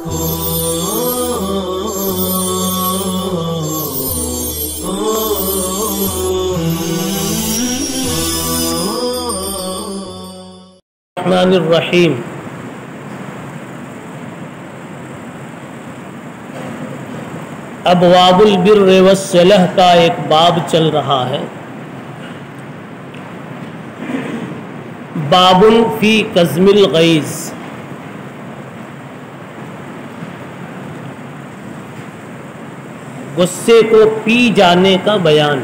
الرحمن الرحیم۔ ابواب البر والصلہ کا ایک باب چل رہا ہے۔ باب فی کظم الغیظ۔ غصے کو پی جانے کا بیان۔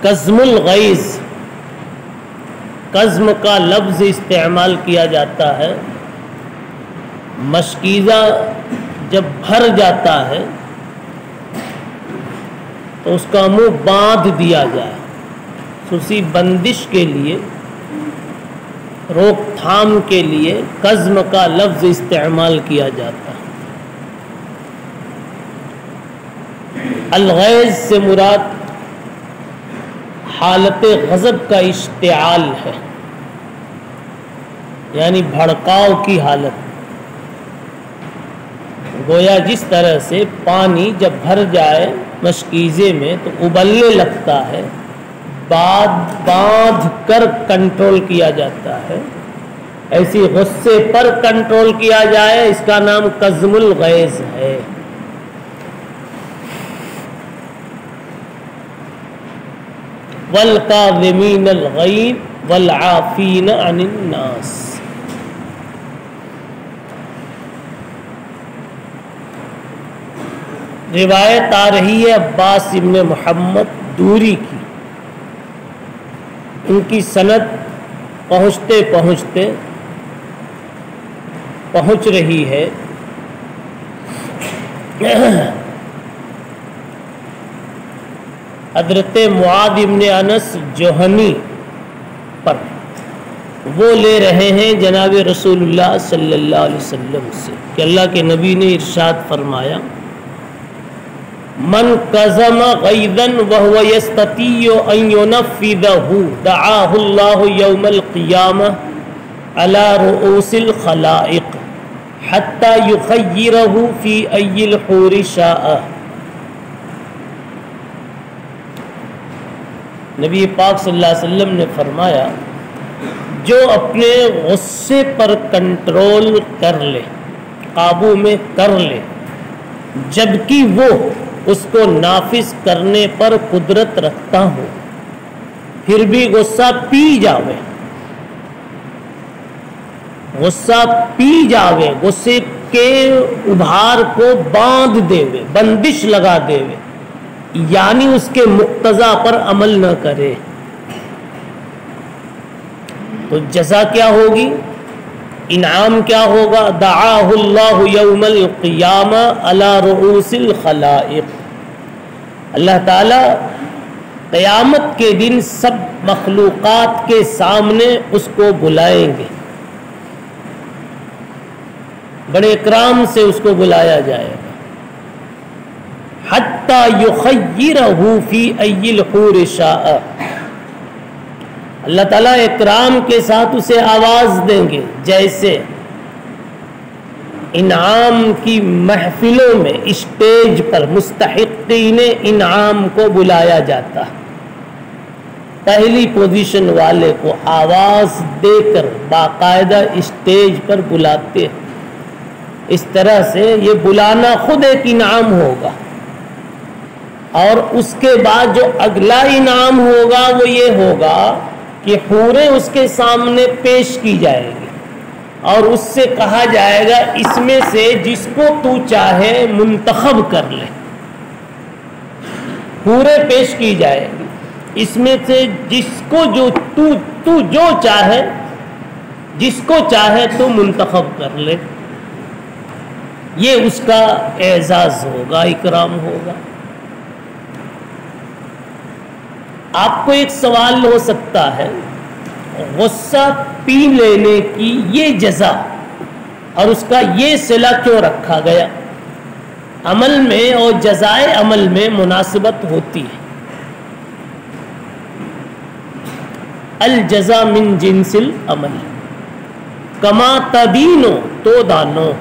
کظم الغیظ، کظم کا لفظ استعمال کیا جاتا ہے مشکیزہ جب بھر جاتا ہے تو اس کا منہ باندھ دیا جائے، خصوصی بندش کے لیے، روک تھام کے لیے کظم کا لفظ استعمال کیا جاتا ہے۔ الغیظ سے مراد حالت غضب کا اشتعال ہے، یعنی بھڑکاؤ کی حالت۔ گویا جس طرح سے پانی جب بھر جائے مشکیزے میں تو ابلنے لگتا ہے، باندھ کر کنٹرول کیا جاتا ہے، ایسی غصے پر کنٹرول کیا جائے، اس کا نام کظم الغیظ ہے۔ والکاظمین الغیظ والعافین عن الناس۔ روایت آ رہی ہے عباس ابن محمد دوری کی، ان کی سند پہنچتے پہنچتے پہنچ رہی ہے حضرت معاذ ابن انس جوہنی پر۔ وہ لے رہے ہیں جناب رسول اللہ صلی اللہ علیہ وسلم سے کہ اللہ کے نبی نے ارشاد فرمایا، من کظم غیظا وهو یستطیع ان ینفذہ دعاہ اللہ یوم القیامہ علی رؤوس الخلائق حتی یخیرہ فی ای الحور شاء۔ نبی پاک صلی اللہ علیہ وسلم نے فرمایا، جو اپنے غصے پر کنٹرول کر لے، قابو میں کر لے، جبکہ وہ اس کو نافذ کرنے پر قدرت رکھتا ہو، پھر بھی غصہ پی جاوے، غصہ پی جاوے، غصے کے ابھار کو باندھ دے، بندش لگا دے، یعنی اس کے مقتضا پر عمل نہ کرے، تو جزا کیا ہوگی، انعام کیا ہوگا؟ دعاہ اللہ یوم القیامہ علی رؤوس الخلائق۔ اللہ تعالی قیامت کے دن سب مخلوقات کے سامنے اس کو بلائیں گے، بڑے اکرام سے اس کو بلایا جائے گا، حتی یخیرہ فی ای الحور شاء۔ اللہ تعالیٰ اکرام کے ساتھ اسے آواز دیں گے، جیسے انعام کی محفلوں میں اسٹیج پر مستحقین انعام کو بلایا جاتا ہے، پہلی پوزیشن والے کو آواز دے کر باقاعدہ اسٹیج پر بلاتے ہیں۔ اس طرح سے یہ بلانا خود ایک انعام ہوگا، اور اس کے بعد جو اگلا انعام ہوگا وہ یہ ہوگا کہ حوریں اس کے سامنے پیش کی جائے گی، اور اس سے کہا جائے گا اس میں سے جس کو تو چاہے منتخب کر لے۔ حوریں پیش کی جائے گی، اس میں سے جس کو جو تو جو چاہے، جس کو چاہے تو منتخب کر لے۔ یہ اس کا اعزاز ہوگا، اکرام ہوگا۔ آپ کو ایک سوال ہو سکتا ہے، غصہ پی لینے کی یہ جزا اور اس کا یہ صلہ کیوں رکھا گیا؟ عمل میں اور جزائے عمل میں مناسبت ہوتی ہے۔ الجزا من جنس العمل، کما تدینو تو دانو.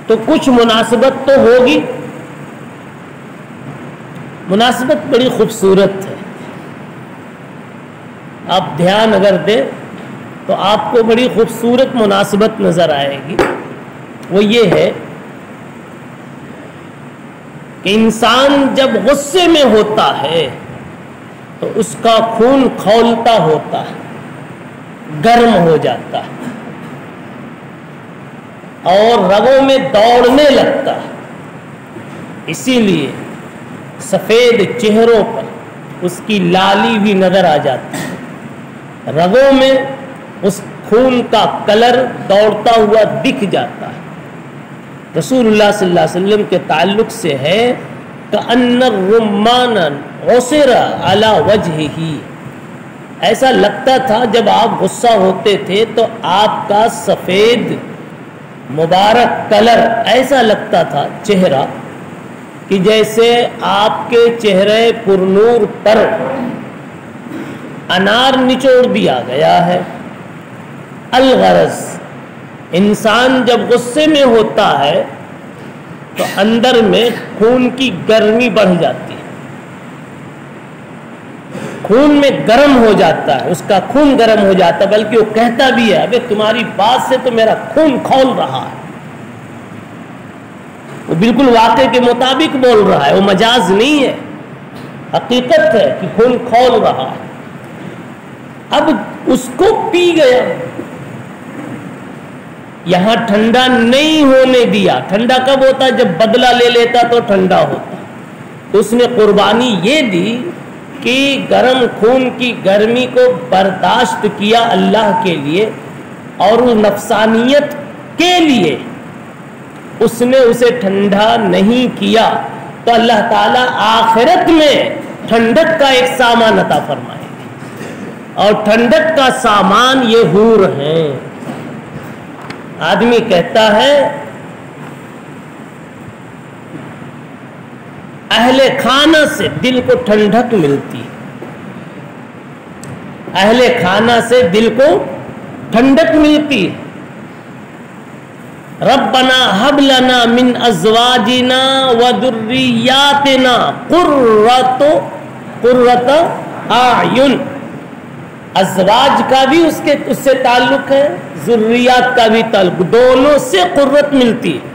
تو کچھ مناسبت تو ہوگی. مناسبت بڑی خوبصورت ہے. آپ دھیان اگر دیں تو آپ کو بڑی خوبصورت مناسبت نظر آئے گی. وہ یہ ہے کہ انسان جب غصے میں ہوتا ہے تو اس کا خون کھولتا ہوتا ہے، گرم ہو جاتا ہے اور رگوں میں دوڑنے لگتا ہے. اسی لیے سفید چہروں پر اس کی لالی بھی نظر آ جاتی ہے. رگوں میں اس خون کا کلر دوڑتا ہوا دکھ جاتا ہے. رسول اللہ صلی اللہ علیہ وسلم کے تعلق سے ہے کأن الرمان عصر علی وجہہ، ایسا لگتا تھا جب آپ غصہ ہوتے تھے تو آپ کا سفید مبارک کلر ایسا لگتا تھا چہرہ کہ جیسے آپ کے چہرے پرنور پر انار نچوڑ دیا گیا ہے. الغرض انسان جب غصے میں ہوتا ہے تو اندر میں خون کی گرمی بڑھ جاتی ہے، خون میں گرم ہو جاتا ہے، اس کا خون گرم ہو جاتا ہے. بلکہ وہ کہتا بھی ہے ابے تمہاری بات سے تو میرا خون کھول رہا ہے. وہ بالکل واقعے کے مطابق بول رہا ہے، وہ مجاز نہیں ہے، حقیقت ہے کہ خون کھول رہا ہے. اب اس کو پی گیا، یہاں ٹھنڈا نہیں ہونے دیا. ٹھنڈا کب ہوتا؟ جب بدلہ لے لیتا تو ٹھنڈا ہوتا. تو اس نے قربانی یہ دی کہ گرم خون کی گرمی کو برداشت کیا اللہ کے لیے، اور اس نفسانیت کے لیے اس نے اسے ٹھنڈا نہیں کیا. تو اللہ تعالیٰ آخرت میں ٹھنڈک کا ایک سامان عطا فرمائے گا، اور ٹھنڈک کا سامان یہ حور ہیں. آدمی کہتا ہے اہل خانہ سے دل کو ٹھنڈک ملتی، اہل خانہ سے دل کو ٹھنڈک ملتی. ربنا هب لنا من ازواجنا وذرياتنا قرۃ اعین. ازواج کا بھی اس سے تعلق ہے، ذریات کا بھی تعلق، دونوں سے قرت ملتی ہے،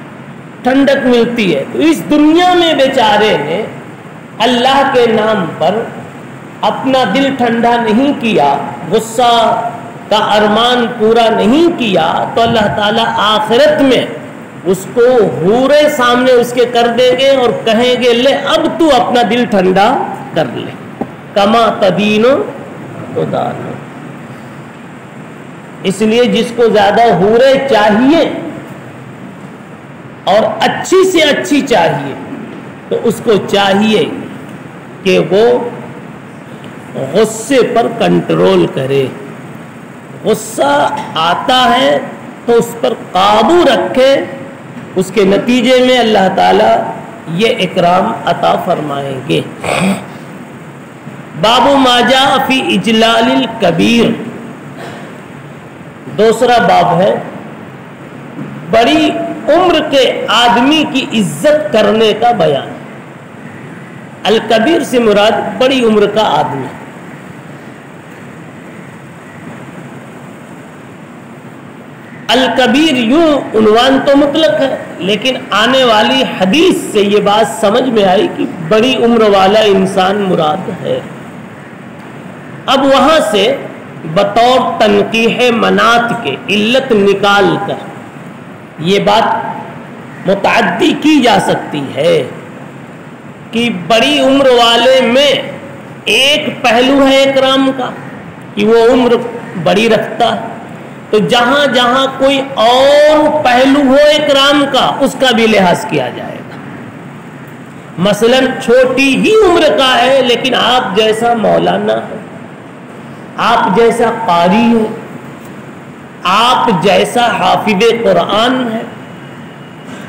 ٹھنڈک ملتی ہے. تو اس دنیا میں بیچارے نے اللہ کے نام پر اپنا دل ٹھنڈا نہیں کیا، غصہ کا ارمان پورا نہیں کیا، تو اللہ تعالیٰ آخرت میں اس کو حورے سامنے اس کے کر دیں گے اور کہیں گے لے اب تو اپنا دل ٹھنڈا کر لے. کما تدینو تو دانو. اس لیے جس کو زیادہ حورے چاہیے اور اچھی سے اچھی چاہیے تو اس کو چاہیے کہ وہ غصے پر کنٹرول کرے. غصہ آتا ہے تو اس پر قابو رکھے، اس کے نتیجے میں اللہ تعالیٰ یہ اکرام عطا فرمائیں گے. باب ما جاء فی اجلال الکبیر، دوسرا باب ہے بڑی عمر کے آدمی کی عزت کرنے کا بیان. الکبیر سے مراد بڑی عمر کا آدمی. الکبیر یوں عنوان تو مطلق ہے، لیکن آنے والی حدیث سے یہ بات سمجھ میں آئی کہ بڑی عمر والا انسان مراد ہے. اب وہاں سے بطور تنقیح منات کے علت نکال کر یہ بات متعدی کی جا سکتی ہے کہ بڑی عمر والے میں ایک پہلو ہے اکرام کا کہ وہ عمر بڑی رکھتا ہے، تو جہاں جہاں کوئی اور پہلو ہو اکرام کا اس کا بھی لحاظ کیا جائے گا. مثلا چھوٹی ہی عمر کا ہے لیکن آپ جیسا مولانا ہے، آپ جیسا قاری ہے، آپ جیسا حافظ قرآن ہے،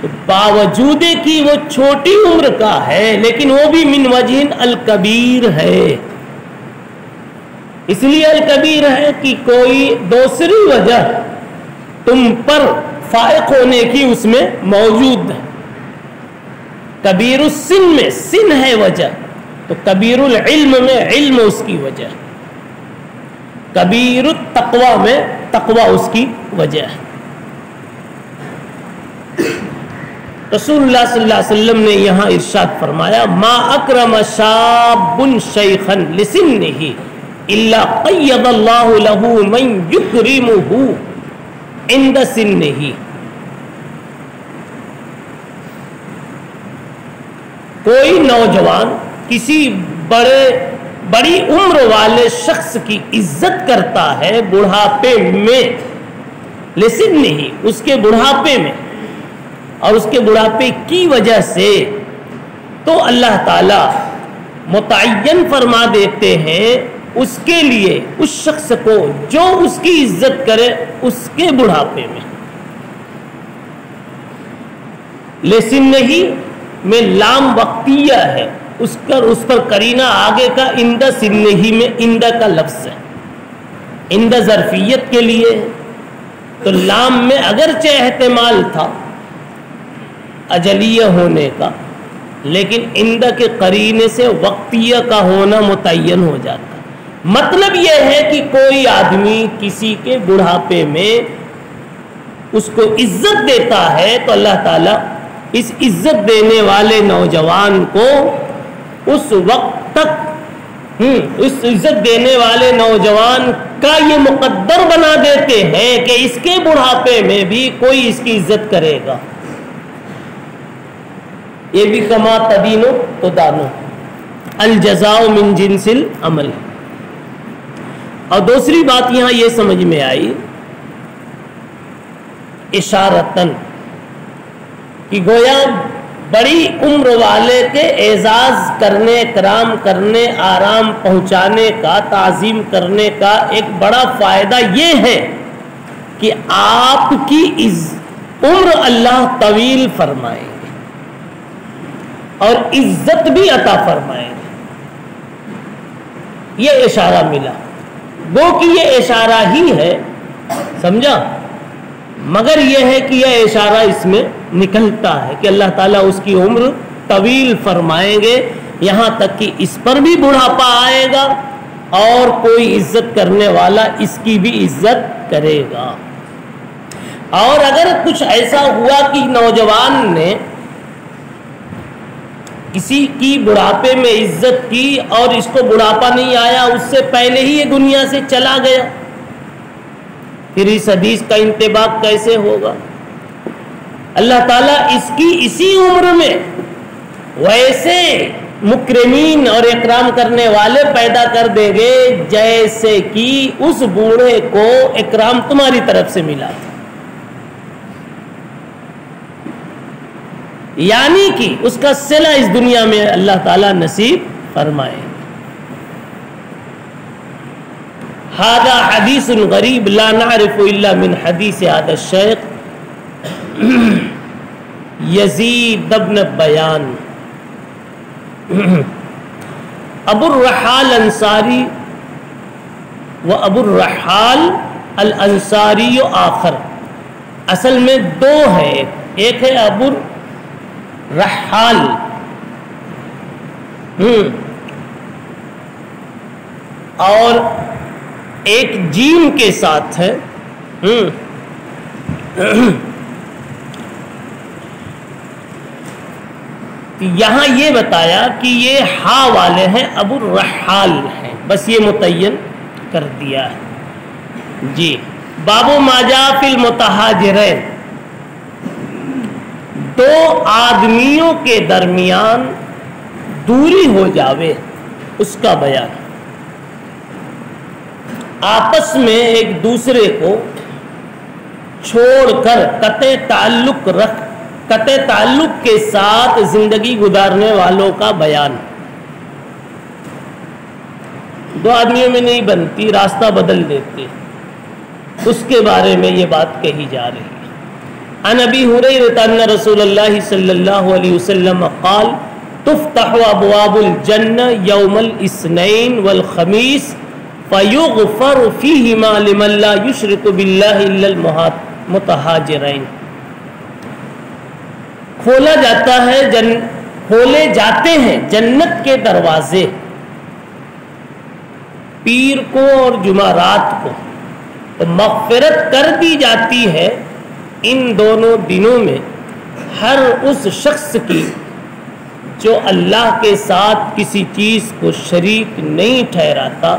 تو باوجود کہ وہ چھوٹی عمر کا ہے لیکن وہ بھی من وجہ الکبیر ہے. اس لیے الکبیر ہے کہ کوئی دوسری وجہ تم پر فائق ہونے کی اس میں موجود ہے. کبیر السن میں سن ہے وجہ، تو کبیر العلم میں علم اس کی وجہ، کبیر التقوی میں تقوی اس کی وجہ ہے. رسول اللہ صلی اللہ علیہ وسلم نے یہاں ارشاد فرمایا ما اکرم شاب شیخا لسنہ الا قید اللہ له من یکرمہ عند سنہ. کوئی نوجوان کسی بڑی عمر والے شخص کی عزت کرتا ہے بڑھاپے میں، لسنہ اس کے بڑھاپے میں اور اس کے بڑھاپے کی وجہ سے، تو اللہ تعالی متعین فرما دیتے ہیں اس کے لیے، اس شخص کو جو اس کی عزت کرے اس کے بڑھاپے میں. لسنہ میں لام وقتیہ ہے، اس پر قرینہ آگے کا اندہ سنہ میں اندہ کا لفظ ہے. اندہ ظرفیت کے لیے، تو لام میں اگرچہ احتمال تھا اجلیہ ہونے کا، لیکن اندہ کے قرینے سے وقتیہ کا ہونا متعین ہو جاتا. مطلب یہ ہے کہ کوئی آدمی کسی کے بڑھاپے میں اس کو عزت دیتا ہے تو اللہ تعالیٰ اس عزت دینے والے نوجوان کو اس وقت تک اس عزت دینے والے نوجوان کا یہ مقدر بنا دیتے ہیں کہ اس کے بڑھاپے میں بھی کوئی اس کی عزت کرے گا. یہ بھی کما تدینو تو دانو، الجزاء من جنس العمل. اور دوسری بات یہاں یہ سمجھ میں آئی اشارتاً کہ گویا بڑی عمر والے کے اعزاز کرنے، کرام کرنے، آرام پہنچانے کا، تعظیم کرنے کا ایک بڑا فائدہ یہ ہے کہ آپ کی عمر اللہ طویل فرمائے گے اور عزت بھی عطا فرمائے گے. یہ اشارہ ملا، وہ کہ یہ اشارہ ہی ہے، سمجھا، مگر یہ ہے کہ یہ اشارہ اس میں نکلتا ہے کہ اللہ تعالیٰ اس کی عمر طویل فرمائیں گے، یہاں تک کہ اس پر بھی بڑھاپا آئے گا اور کوئی عزت کرنے والا اس کی بھی عزت کرے گا. اور اگر کچھ ایسا ہوا کہ نوجوان نے کسی کی بڑھاپے میں عزت کی اور اس کو بڑھاپا نہیں آیا، اس سے پہلے ہی یہ دنیا سے چلا گیا، پھر اس حدیث کا انطباق کیسے ہوگا؟ اللہ تعالیٰ اس کی اسی عمر میں ویسے مکرمین اور اکرام کرنے والے پیدا کر دیں گے جیسے کہ اس بوڑھے کو اکرام تمہاری طرف سے ملا تھا. یعنی کہ اس کا صلہ اس دنیا میں اللہ تعالیٰ نصیب فرمائے. ھذا حدیث غریب لا نعرف الا من حدیث ھذا الشیخ یزید بن بیان. ابو الرحال انصاری و ابو الرحال الانصاری آخر، اصل میں دو ہے، ایک ہے ابو رحال اور ایک جیم کے ساتھ ہے. یہاں یہ بتایا کہ یہ ہا والے ہیں، ابو الرحال ہیں، بس یہ متعین کر دیا ہے. جی، باب ما جاء فی المتہاجرین، دو آدمیوں کے درمیان دوری ہو جاوے اس کا بیان. آپس میں ایک دوسرے کو چھوڑ کر قطع تعلق کے ساتھ زندگی گزارنے والوں کا بیان. دو آدمیوں میں نہیں بنتی، راستہ بدل دیتے، اس کے بارے میں یہ بات کہی جا رہی ہے. عن ابی ہریرہ ان رسول اللہ صلی اللہ علیہ وسلم قال تفتح ابواب الجنہ یوم الاثنین والخمیس فیغفر فیہما لمن لا یشرک باللہ الا المتہاجرین. کھولے جاتے ہیں جنت کے دروازے پیر کو اور جمعرات کو، تو مغفرت کر دی جاتی ہے ان دونوں دنوں میں ہر اس شخص کی جو اللہ کے ساتھ کسی چیز کو شریک نہیں ٹھہراتا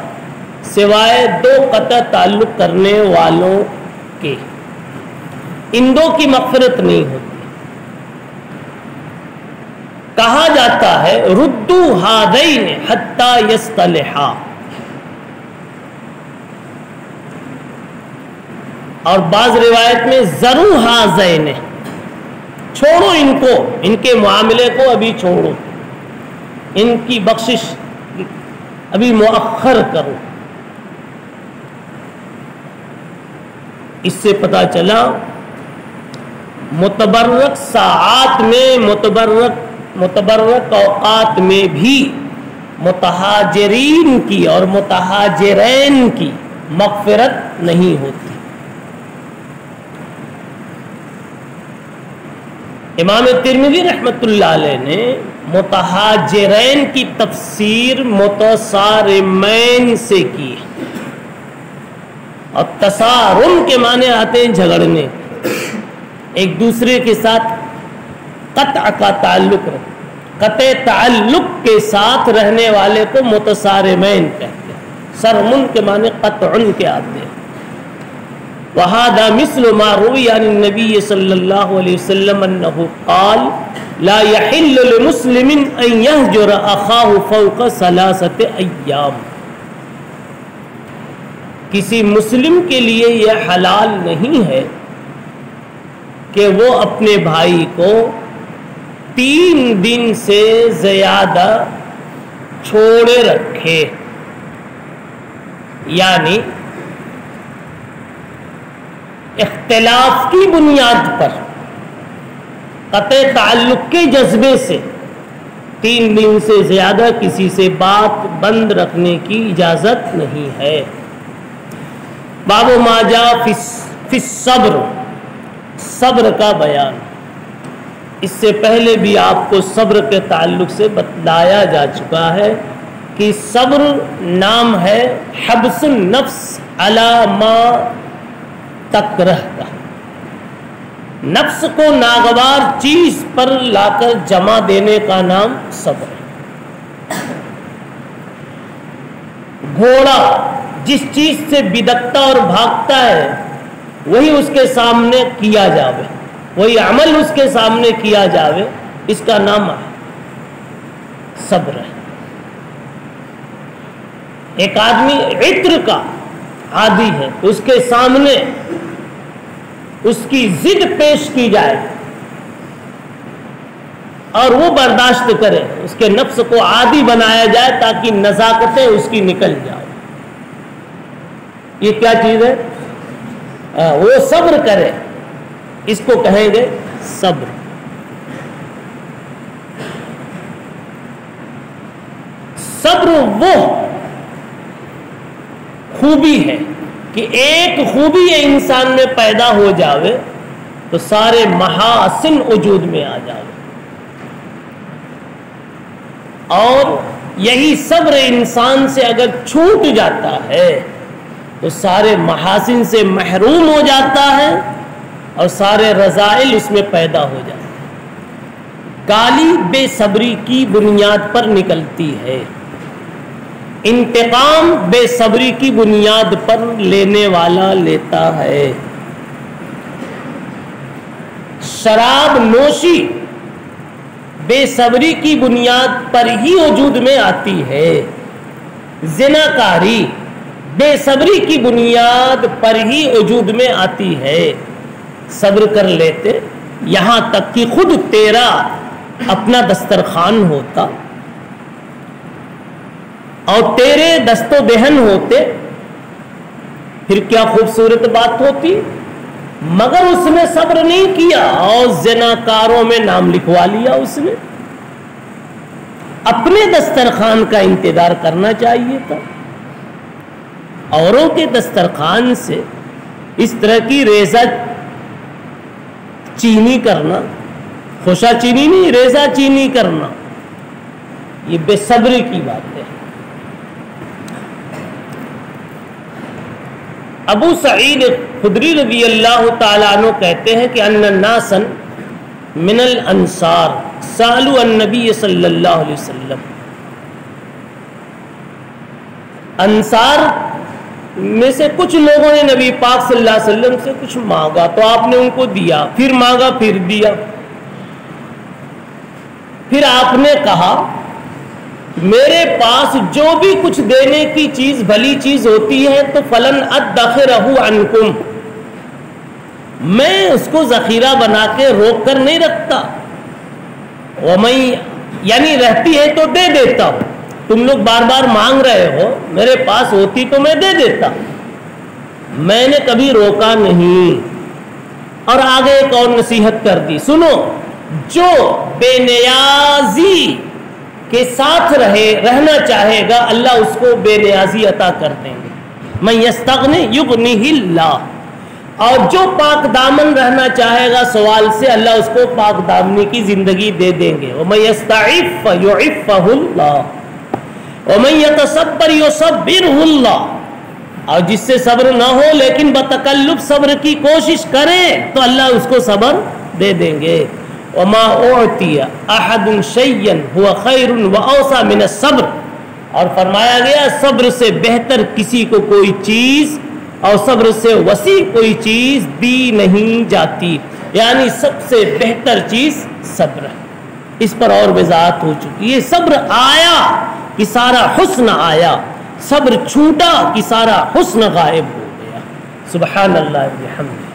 سوائے دو قطع تعلق کرنے والوں کے. ان دو کی مغفرت نہیں ہوتی. کہا جاتا ہے ردو ہادین حتی یصطلحا، اور بعض روایت میں ذرو ہازین، چھوڑو ان کو، ان کے معاملے کو ابھی چھوڑو، ان کی بخشش ابھی مؤخر کرو. اس سے پتہ چلا متبرک ساعات میں، متبرک اوقات میں بھی متہاجرین کی اور متہاجرین کی مغفرت نہیں ہوتی. امام ترمذی رحمۃ اللہ علیہ نے متہاجرین کی تفسیر متصارمین سے کی، اور تصارم کے معنی آتے ہیں جھگڑنے، ایک دوسرے کے ساتھ قطع کا تعلق، قطع تعلق کے ساتھ رہنے والے کو متصارمین کہتے ہیں. سرمن کے معنی قطع کے آتے ہیں. وَهَذَا مِثْلُ مَا رُوِيَ عَنِ النَّبِيِّ صلی اللہ علیہ وسلم أَنَّهُ قَالَ لَا يَحِلُّ لِمُسْلِمٍ أَن يَهْجُرَ أَخَاهُ فَوْقَ ثَلَاثَةِ أَيَّامٍ. کسی مسلم کے لیے یہ حلال نہیں ہے کہ وہ اپنے بھائی کو 3 دن سے زیادہ چھوڑے رکھے، یعنی اختلاف کی بنیاد پر قطع تعلق کے جذبے سے 3 دن سے زیادہ کسی سے بات بند رکھنے کی اجازت نہیں ہے. باب ما جاء فی الصبر، صبر کا بیان. اس سے پہلے بھی آپ کو صبر کے تعلق سے بتلایا جا چکا ہے کہ صبر نام ہے حبس النفس علی ما تکرہ کا. نفس کو ناگوار چیز پر لا کر جمع دینے کا نام صبر ہے. گھوڑا جس چیز سے بدکتا اور بھاگتا ہے وہی اس کے سامنے کیا جاوے، وہی عمل اس کے سامنے کیا جاوے، اس کا نام صبر ہے. ایک آدمی عطر کا عادی ہے، اس کے سامنے اس کی ضد پیش کی جائے اور وہ برداشت کرے، اس کے نفس کو عادی بنایا جائے تاکہ نزاکتیں اس کی نکل جائے. یہ کیا چیز ہے؟ وہ صبر کرے، اس کو کہیں گے صبر. صبر وہ خوبی ہے کہ ایک خوبی یہ انسان میں پیدا ہو جاوے تو سارے محاسن وجود میں آ جاوے، اور یہی صبر انسان سے اگر چھوٹ جاتا ہے تو سارے محاسن سے محروم ہو جاتا ہے اور سارے رذائل اس میں پیدا ہو جاتے ہیں. گالی بے صبری کی بنیاد پر نکلتی ہے، انتقام بے صبری کی بنیاد پر لینے والا لیتا ہے. شراب نوشی بے صبری کی بنیاد پر ہی وجود میں آتی ہے. زناکاری بے صبری کی بنیاد پر ہی وجود میں آتی ہے. صبر کر لیتے یہاں تک کہ خود تیرا اپنا دسترخوان ہوتا اور تیرے دست و دہن ہوتے، پھر کیا خوبصورت بات ہوتی. مگر اس نے صبر نہیں کیا اور زناکاروں میں نام لکھوا لیا. اس نے اپنے دسترخوان کا انتظار کرنا چاہیے تھا. اوروں کے دسترخوان سے اس طرح کی ریزہ چینی کرنا، خوشا چینی نہیں، ریزہ چینی کرنا، یہ بے صبری کی بات ہے. ابو سعید خدری رضی اللہ تعالیٰ عنہ کہتے ہیں کہ ان ناسا من الانصار سألوا النبی صلی اللہ علیہ وسلم، انصار میں سے کچھ لوگوں نے نبی پاک صلی اللہ علیہ وسلم سے کچھ مانگا تو آپ نے ان کو دیا، پھر مانگا پھر دیا. پھر آپ نے کہا میرے پاس جو بھی کچھ دینے کی چیز بھلی چیز ہوتی ہے تو فلن ادخرہ عنکم، میں اس کو ذخیرہ بنا کے روک کر نہیں رکھتا. ومن یعنی رہتی ہے تو دے دیتا ہوں. تم لوگ بار بار مانگ رہے ہو، میرے پاس ہوتی تو میں دے دیتا. میں نے کبھی روکا نہیں. اور آگے ایک اور نصیحت کر دی، سنو، جو بے نیازی کے ساتھ رہنا چاہے گا اللہ اس کو بے نیازی عطا کر دیں گے. من یستغنی یغنیہ اللہ، اور جو پاک دامن رہنا چاہے گا سوال سے اللہ اس کو پاک دامنی کی زندگی دے دیں گے. ومن یستعف یعفہ اللہ ومن یتصبر یصبرہ اللہ، اور جس سے صبر نہ ہو لیکن بتکلف صبر کی کوشش کرے تو اللہ اس کو صبر دے دیں گے. وما اعطی احد شیئا هو خیر واوسع من الصبر، اور فرمایا گیا صبر سے بہتر کسی کو کوئی چیز اور صبر سے وسیع کوئی چیز دی نہیں جاتی. یعنی سب سے بہتر چیز صبر ہے. اس پر اور وضاحت ہو چکی ہے. صبر آیا کہ سارا حسن آیا، صبر چھوٹا کہ سارا حسن غائب ہو گیا. سبحان اللہ و بحمدہ.